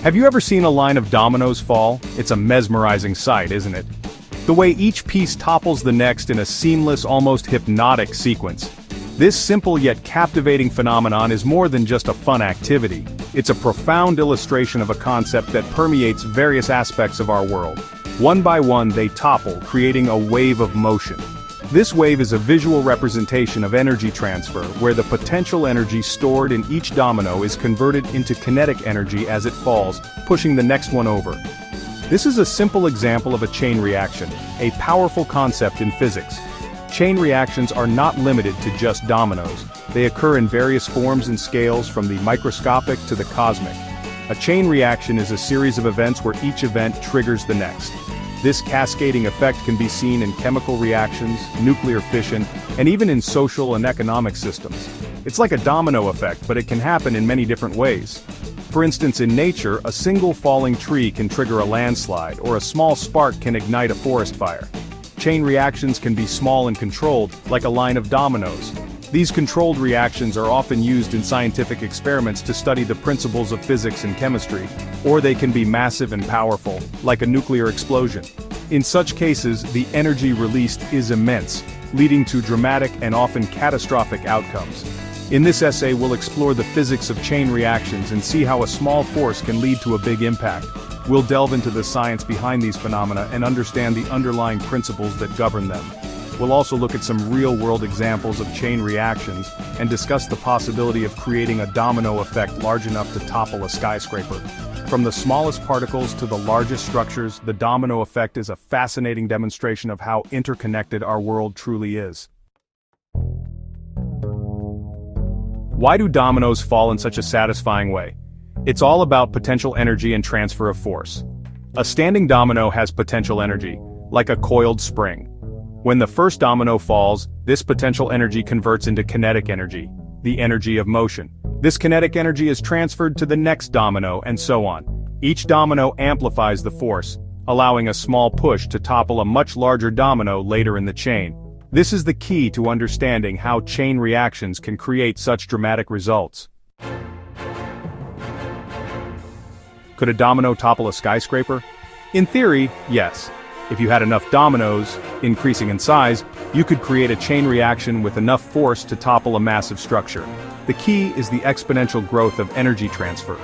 Have you ever seen a line of dominoes fall? It's a mesmerizing sight, isn't it? The way each piece topples the next in a seamless, almost hypnotic sequence. This simple yet captivating phenomenon is more than just a fun activity. It's a profound illustration of a concept that permeates various aspects of our world. One by one they topple, creating a wave of motion. This wave is a visual representation of energy transfer, where the potential energy stored in each domino is converted into kinetic energy as it falls, pushing the next one over. This is a simple example of a chain reaction, a powerful concept in physics. Chain reactions are not limited to just dominoes. They occur in various forms and scales, from the microscopic to the cosmic. A chain reaction is a series of events where each event triggers the next. This cascading effect can be seen in chemical reactions, nuclear fission, and even in social and economic systems. It's like a domino effect, but it can happen in many different ways. For instance, in nature, a single falling tree can trigger a landslide, or a small spark can ignite a forest fire. Chain reactions can be small and controlled, like a line of dominoes. These controlled reactions are often used in scientific experiments to study the principles of physics and chemistry, or they can be massive and powerful, like a nuclear explosion. In such cases, the energy released is immense, leading to dramatic and often catastrophic outcomes. In this essay, we'll explore the physics of chain reactions and see how a small force can lead to a big impact. We'll delve into the science behind these phenomena and understand the underlying principles that govern them. We'll also look at some real-world examples of chain reactions and discuss the possibility of creating a domino effect large enough to topple a skyscraper. From the smallest particles to the largest structures, the domino effect is a fascinating demonstration of how interconnected our world truly is. Why do dominoes fall in such a satisfying way? It's all about potential energy and transfer of force. A standing domino has potential energy, like a coiled spring. When the first domino falls, this potential energy converts into kinetic energy, the energy of motion. This kinetic energy is transferred to the next domino, and so on. Each domino amplifies the force, allowing a small push to topple a much larger domino later in the chain. This is the key to understanding how chain reactions can create such dramatic results. Could a domino topple a skyscraper? In theory, yes. If you had enough dominoes, increasing in size, you could create a chain reaction with enough force to topple a massive structure. The key is the exponential growth of energy transfer.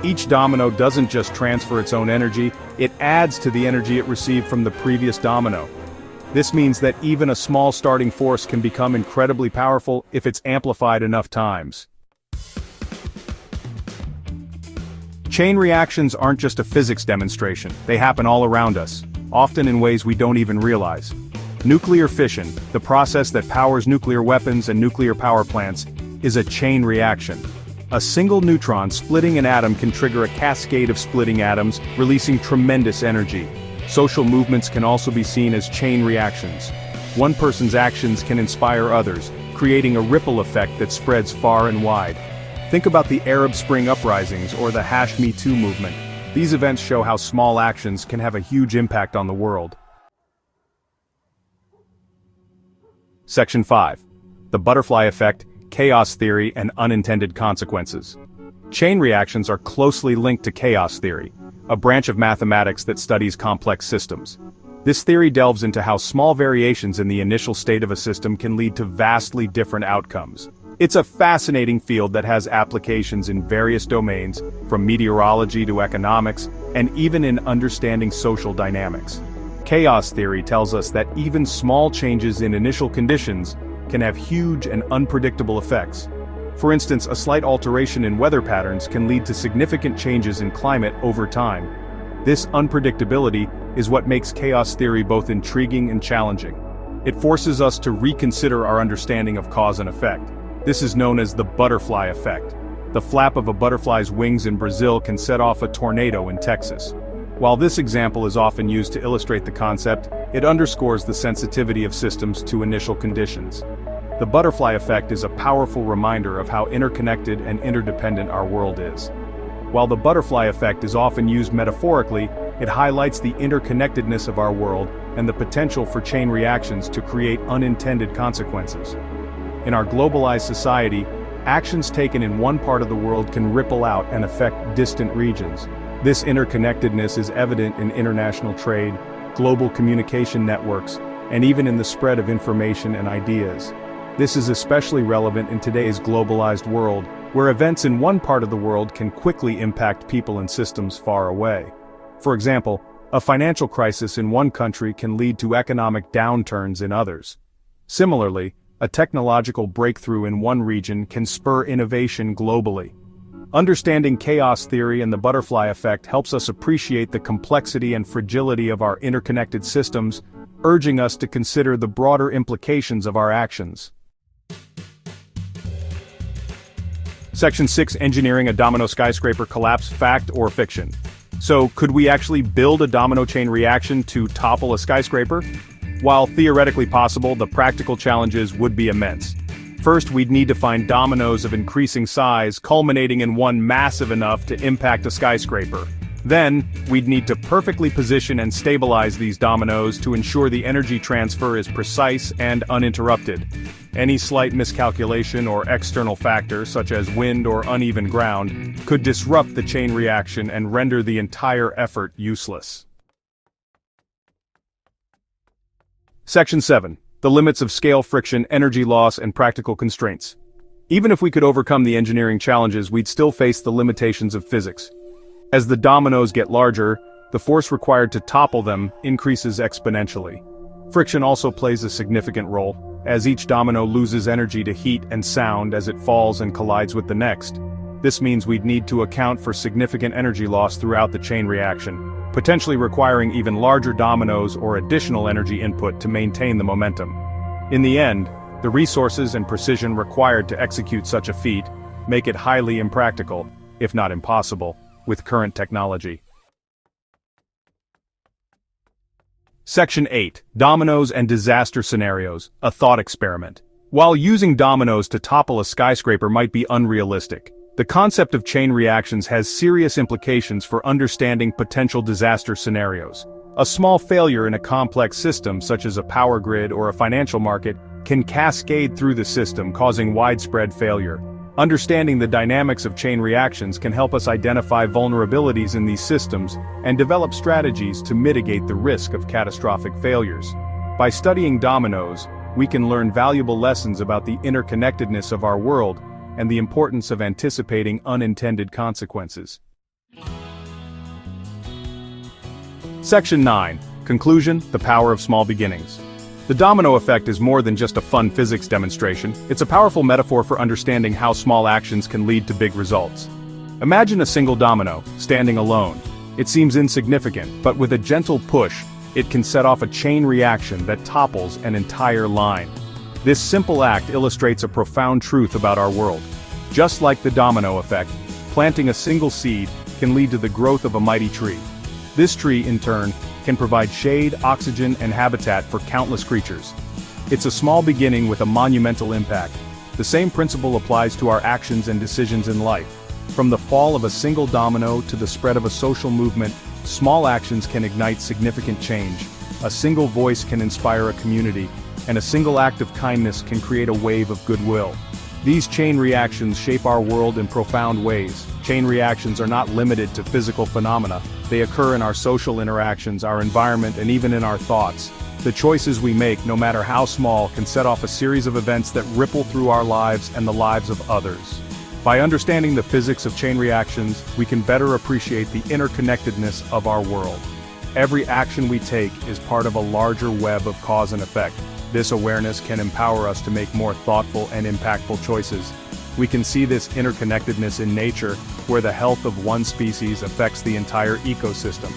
Each domino doesn't just transfer its own energy, it adds to the energy it received from the previous domino. This means that even a small starting force can become incredibly powerful if it's amplified enough times. Chain reactions aren't just a physics demonstration, they happen all around us, often in ways we don't even realize. Nuclear fission, the process that powers nuclear weapons and nuclear power plants, is a chain reaction. A single neutron splitting an atom can trigger a cascade of splitting atoms, releasing tremendous energy. Social movements can also be seen as chain reactions. One person's actions can inspire others, creating a ripple effect that spreads far and wide. Think about the Arab Spring uprisings or the #Me Too movement. These events show how small actions can have a huge impact on the world. Section 5. The Butterfly Effect, Chaos Theory and Unintended Consequences. Chain reactions are closely linked to chaos theory, a branch of mathematics that studies complex systems. This theory delves into how small variations in the initial state of a system can lead to vastly different outcomes. It's a fascinating field that has applications in various domains, from meteorology to economics, and even in understanding social dynamics. Chaos theory tells us that even small changes in initial conditions can have huge and unpredictable effects. For instance, a slight alteration in weather patterns can lead to significant changes in climate over time. This unpredictability is what makes chaos theory both intriguing and challenging. It forces us to reconsider our understanding of cause and effect. This is known as the butterfly effect. The flap of a butterfly's wings in Brazil can set off a tornado in Texas. While this example is often used to illustrate the concept, it underscores the sensitivity of systems to initial conditions. The butterfly effect is a powerful reminder of how interconnected and interdependent our world is. While the butterfly effect is often used metaphorically, it highlights the interconnectedness of our world and the potential for chain reactions to create unintended consequences. In our globalized society, actions taken in one part of the world can ripple out and affect distant regions. This interconnectedness is evident in international trade, global communication networks, and even in the spread of information and ideas. This is especially relevant in today's globalized world, where events in one part of the world can quickly impact people and systems far away. For example, a financial crisis in one country can lead to economic downturns in others. Similarly, a technological breakthrough in one region can spur innovation globally. Understanding chaos theory and the butterfly effect helps us appreciate the complexity and fragility of our interconnected systems, urging us to consider the broader implications of our actions. Section 6: Engineering a domino skyscraper collapse, fact or fiction? So, could we actually build a domino chain reaction to topple a skyscraper? While theoretically possible, the practical challenges would be immense. First, we'd need to find dominoes of increasing size, culminating in one massive enough to impact a skyscraper. Then, we'd need to perfectly position and stabilize these dominoes to ensure the energy transfer is precise and uninterrupted. Any slight miscalculation or external factor, such as wind or uneven ground, could disrupt the chain reaction and render the entire effort useless. Section 7. The limits of scale, friction, energy loss, and practical constraints. Even if we could overcome the engineering challenges, we'd still face the limitations of physics. As the dominoes get larger, the force required to topple them increases exponentially. Friction also plays a significant role, as each domino loses energy to heat and sound as it falls and collides with the next. This means we'd need to account for significant energy loss throughout the chain reaction, potentially requiring even larger dominoes or additional energy input to maintain the momentum. In the end, the resources and precision required to execute such a feat make it highly impractical, if not impossible, with current technology. Section 8. Dominoes and disaster scenarios, a thought experiment. While using dominoes to topple a skyscraper might be unrealistic, the concept of chain reactions has serious implications for understanding potential disaster scenarios. A small failure in a complex system, such as a power grid or a financial market, can cascade through the system, causing widespread failure. Understanding the dynamics of chain reactions can help us identify vulnerabilities in these systems and develop strategies to mitigate the risk of catastrophic failures. By studying dominoes, we can learn valuable lessons about the interconnectedness of our world and the importance of anticipating unintended consequences. Section 9. Conclusion: the power of small beginnings. The domino effect is more than just a fun physics demonstration, it's a powerful metaphor for understanding how small actions can lead to big results. Imagine a single domino, standing alone. It seems insignificant, but with a gentle push, it can set off a chain reaction that topples an entire line. This simple act illustrates a profound truth about our world. Just like the domino effect, planting a single seed can lead to the growth of a mighty tree. This tree, in turn, can provide shade, oxygen, and habitat for countless creatures. It's a small beginning with a monumental impact. The same principle applies to our actions and decisions in life. From the fall of a single domino to the spread of a social movement, small actions can ignite significant change. A single voice can inspire a community, and a single act of kindness can create a wave of goodwill. These chain reactions shape our world in profound ways. Chain reactions are not limited to physical phenomena. They occur in our social interactions, our environment, and even in our thoughts. The choices we make, no matter how small, can set off a series of events that ripple through our lives and the lives of others. By understanding the physics of chain reactions, we can better appreciate the interconnectedness of our world. Every action we take is part of a larger web of cause and effect. This awareness can empower us to make more thoughtful and impactful choices. We can see this interconnectedness in nature, where the health of one species affects the entire ecosystem.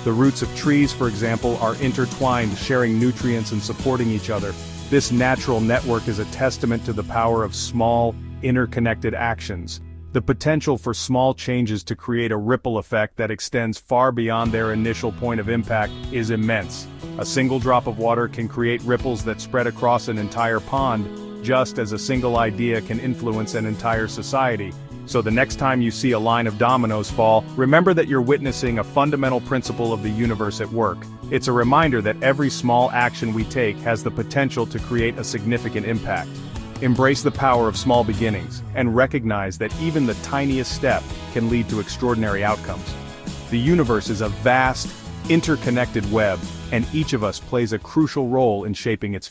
The roots of trees, for example, are intertwined, sharing nutrients and supporting each other. This natural network is a testament to the power of small, interconnected actions. The potential for small changes to create a ripple effect that extends far beyond their initial point of impact is immense. A single drop of water can create ripples that spread across an entire pond, just as a single idea can influence an entire society. So the next time you see a line of dominoes fall, remember that you're witnessing a fundamental principle of the universe at work. It's a reminder that every small action we take has the potential to create a significant impact. Embrace the power of small beginnings, and recognize that even the tiniest step can lead to extraordinary outcomes. The universe is a vast, interconnected web, and each of us plays a crucial role in shaping its